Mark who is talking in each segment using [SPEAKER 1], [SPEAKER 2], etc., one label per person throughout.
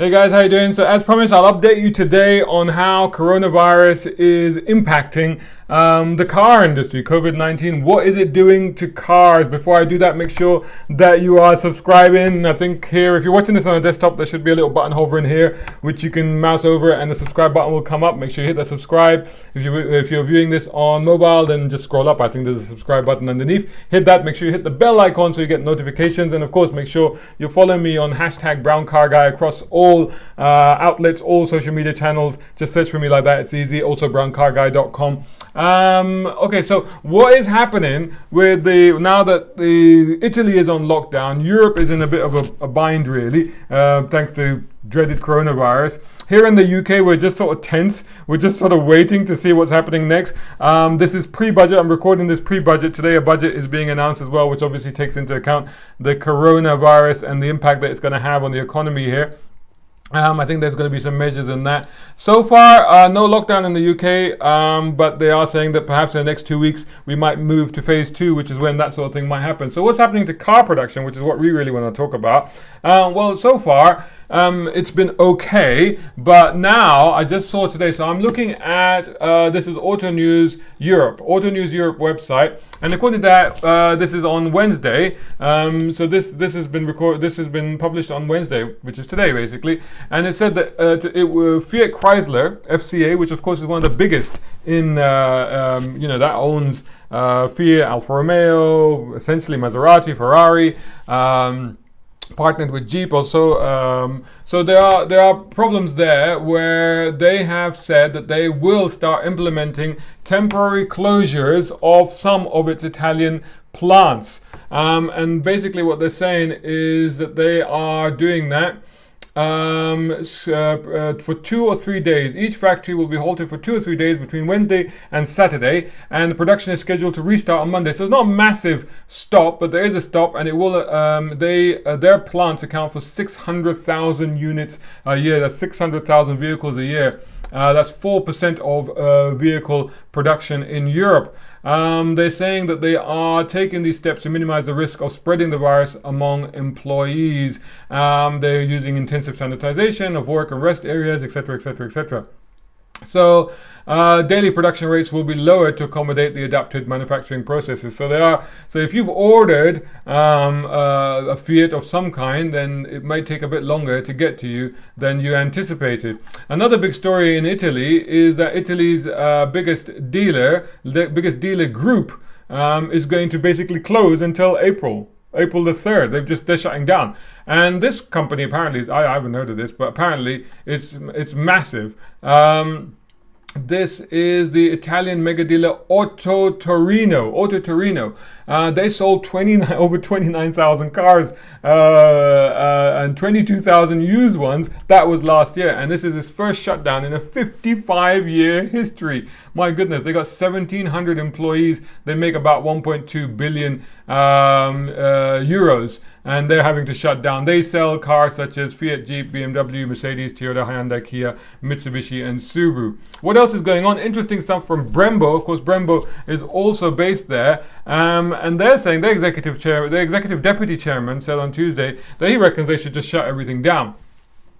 [SPEAKER 1] Hey guys, how you doing? So as promised, I'll update you today on how coronavirus is impacting the car industry, COVID-19. What is it doing to cars? Before I do that, make sure that you are subscribing. I think here, if you're watching this on a desktop, there should be a little button hovering here, which you can mouse over and the subscribe button will come up. Make sure you hit that subscribe. If you're viewing this on mobile, then just scroll up. I think there's a subscribe button underneath. Hit that. Make sure you hit the bell icon so you get notifications. And of course, make sure you're following me on hashtag Brown Car Guy across all outlets, all social media channels. Just search for me like that. It's easy. Also browncarguy.com. Okay, so what is happening with now that Italy is on lockdown? Europe is in a bit of a bind, really, thanks to dreaded coronavirus. Here in the UK, we're just sort of tense. We're just sort of waiting to see what's happening next. This is pre-budget. I'm recording this pre-budget. Today a budget is being announced as well, which obviously takes into account the coronavirus and the impact that it's going to have on the economy here. I think there's going to be some measures in that. So far, no lockdown in the UK, but they are saying that perhaps in the next 2 weeks we might move to phase 2, which is when that sort of thing might happen. So what's happening to car production, which is what we really want to talk about? Well, so far, it's been okay, but now I just saw today, so I'm looking at, this is Auto News Europe website, and according to that, this is on Wednesday, so this has been published on Wednesday, which is today basically, and it said that Fiat Chrysler, FCA, which of course is one of the biggest in, that owns Fiat, Alfa Romeo, essentially Maserati, Ferrari, partnered with Jeep also. So there are problems there where they have said that they will start implementing temporary closures of some of its Italian plants. And basically what they're saying is that they are doing that for 2 or 3 days. Each factory will be halted for 2 or 3 days between Wednesday and Saturday, and the production is scheduled to restart on Monday. So it's not a massive stop, but there is a stop, and it will. Their plants account for 600,000 units a year. That's 600,000 vehicles a year. That's 4% of vehicle production in Europe. They're saying that they are taking these steps to minimize the risk of spreading the virus among employees. They're using intensive sanitization of work and rest areas, etc., etc., etc. So daily production rates will be lowered to accommodate the adapted manufacturing processes. So if you've ordered a Fiat of some kind, then it might take a bit longer to get to you than you anticipated. Another big story in Italy is that Italy's biggest dealer group, is going to basically close until April the 3rd. They're shutting down. And this company apparently, I haven't heard of this, but apparently it's massive. This is the Italian mega dealer Auto Torino. They sold over 29,000 cars and 22,000 used ones. That was last year, and this is his first shutdown in a 55-year history. My goodness, they got 1,700 employees. They make about 1.2 billion euros, and they're having to shut down. They sell cars such as Fiat, Jeep, BMW, Mercedes, Toyota, Hyundai, Kia, Mitsubishi, and Subaru. What else is going on? Interesting stuff from Brembo. Of course, Brembo is also based there, and they're saying their executive deputy chairman said on Tuesday that he reckons they should just shut everything down.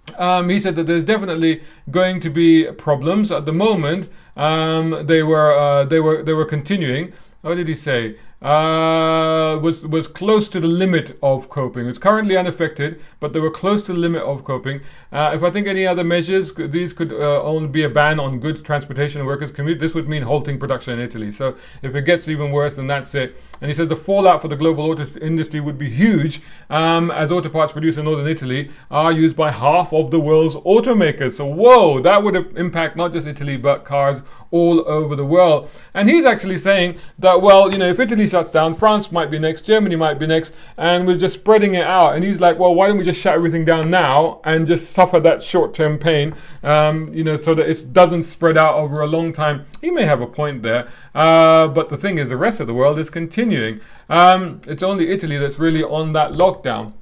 [SPEAKER 1] He said that there's definitely going to be problems at the moment. They were continuing. What did he say? Was close to the limit of coping. It's currently unaffected, but they were close to the limit of coping. If I think any other measures, these could only be a ban on goods transportation and workers' commute. This would mean halting production in Italy. So if it gets even worse, then that's it. And he says the fallout for the global auto industry would be huge, as auto parts produced in northern Italy are used by half of the world's automakers. So whoa, that would impact not just Italy, but cars all over the world. And he's actually saying that, well, if Italy shuts down, France might be next, Germany might be next, and we're just spreading it out. And he's like, well, why don't we just shut everything down now and just suffer that short-term pain, so that it doesn't spread out over a long time. He may have a point there, but the thing is, the rest of the world is continuing. It's only Italy that's really on that lockdown.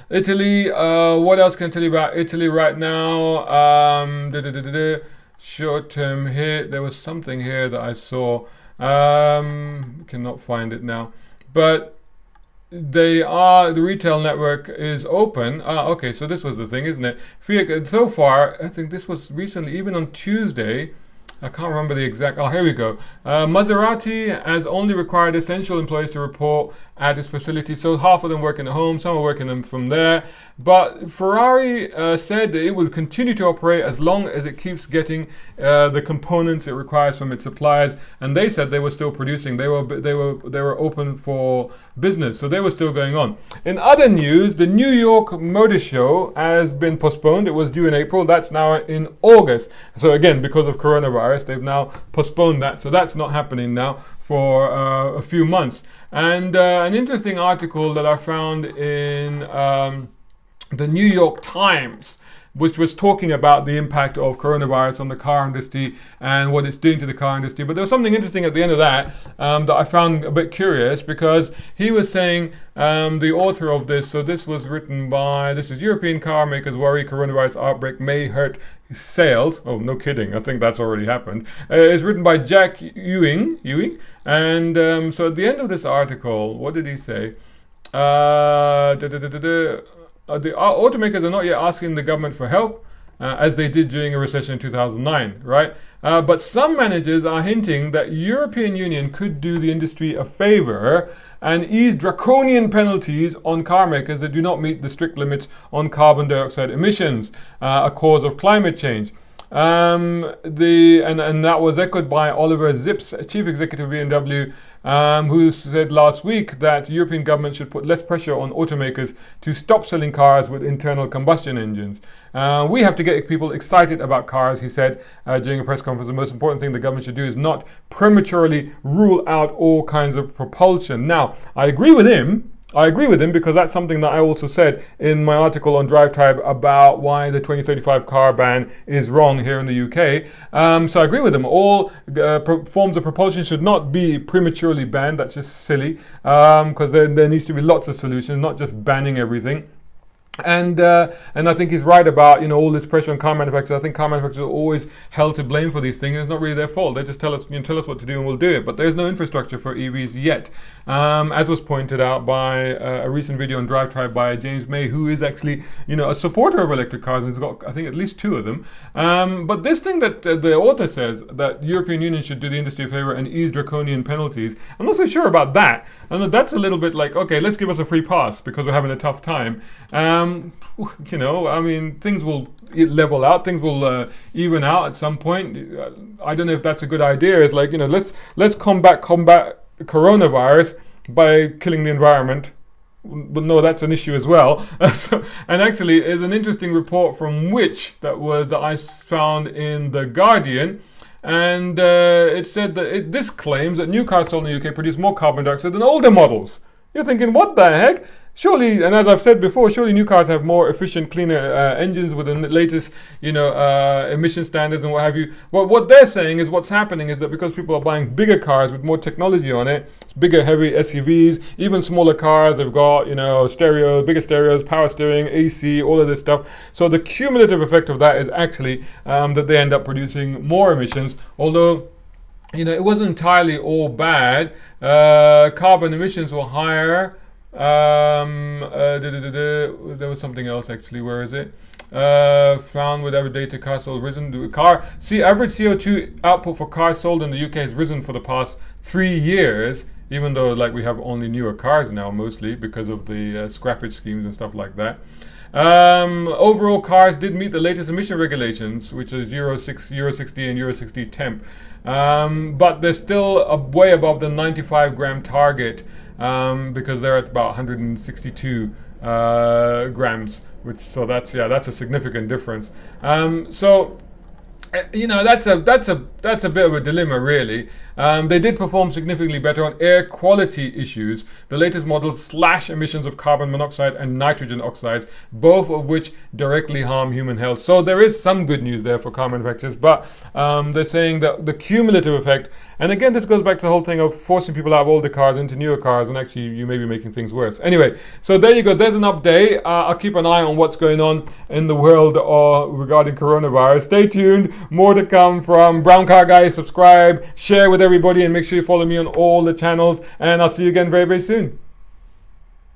[SPEAKER 1] Italy, what else can I tell you about Italy right now? Short-term hit. There was something here that I saw. Cannot find it now. But the retail network is open. Okay, so this was the thing, isn't it? Fiat, so far, I think this was recently, even on Tuesday. I can't remember the exact. Oh, here we go. Maserati has only required essential employees to report at its facility. So half of them working at home, some are working from there. But Ferrari said that it will continue to operate as long as it keeps getting the components it requires from its suppliers. And they said they were still producing. They were open for business, so they were still going on. In other news, the New York Motor Show has been postponed. It was due in April. That's now in August. So again, because of coronavirus, they've now postponed that. So that's not happening now for a few months. And an interesting article that I found in the New York Times, which was talking about the impact of coronavirus on the car industry and what it's doing to the car industry. But there was something interesting at the end of that that I found a bit curious, because he was saying, the author of this, so this was written by, this is European car makers worry coronavirus outbreak may hurt sales. Oh, no kidding. I think that's already happened. It's written by Jack Ewing. And so at the end of this article, what did he say? The automakers are not yet asking the government for help, as they did during a recession in 2009, right? But some managers are hinting that European Union could do the industry a favor and ease draconian penalties on car makers that do not meet the strict limits on carbon dioxide emissions, a cause of climate change. And that was echoed by Oliver Zips, chief executive of BMW, who said last week that European government should put less pressure on automakers to stop selling cars with internal combustion engines. We have to get people excited about cars, he said during a press conference. The most important thing the government should do is not prematurely rule out all kinds of propulsion. Now, I agree with him because that's something that I also said in my article on Drive Tribe about why the 2035 car ban is wrong here in the UK. So I agree with him. All forms of propulsion should not be prematurely banned. That's just silly, because there needs to be lots of solutions, not just banning everything. And I think he's right about all this pressure on car manufacturers. I think car manufacturers are always held to blame for these things. It's not really their fault. They just tell us what to do and we'll do it. But there's no infrastructure for EVs yet, as was pointed out by a recent video on Drive Tribe by James May, who is actually a supporter of electric cars, and he's got I think at least 2 of them. But this thing that the author says that the European Union should do the industry a favor and ease draconian penalties, I'm not so sure about that. And that's a little bit like, okay, let's give us a free pass because we're having a tough time. Things will level out, things will even out at some point. I don't know if that's a good idea. It's like, let's combat coronavirus by killing the environment. But no, that's an issue as well. And actually, there's an interesting report from Which that I found in The Guardian. And it said that this claims that new cars sold in the UK produce more carbon dioxide than older models. You're thinking, what the heck? Surely, and as I've said before, surely new cars have more efficient, cleaner engines with the latest, emission standards and what have you. Well, what they're saying is what's happening is that because people are buying bigger cars with more technology on it, bigger, heavy SUVs, even smaller cars, they've got, bigger stereos, power steering, AC, all of this stuff. So the cumulative effect of that is actually that they end up producing more emissions, although it wasn't entirely all bad. Carbon emissions were higher. There was something else actually. Where is it? Found with every data car sold risen. Average CO2 output for cars sold in the UK has risen for the past 3 years, even though we have only newer cars now, mostly because of the scrappage schemes and stuff like that. Overall, cars did meet the latest emission regulations, which is Euro 6, Euro 6D, and Euro 6D temp. But they're still way above the 95 gram target, because they're at about 162 grams, that's a significant difference. That's a bit of a dilemma, really. They did perform significantly better on air quality issues. The latest models slash emissions of carbon monoxide and nitrogen oxides, both of which directly harm human health. So there is some good news there for car manufacturers, but they're saying that the cumulative effect, and again, this goes back to the whole thing of forcing people out of older cars into newer cars, and actually you may be making things worse. Anyway, so there you go. There's an update. I'll keep an eye on what's going on in the world regarding coronavirus. Stay tuned. More to come from Brown Car Guy. Subscribe, share with everybody, and make sure you follow me on all the channels. And I'll see you again very, very soon.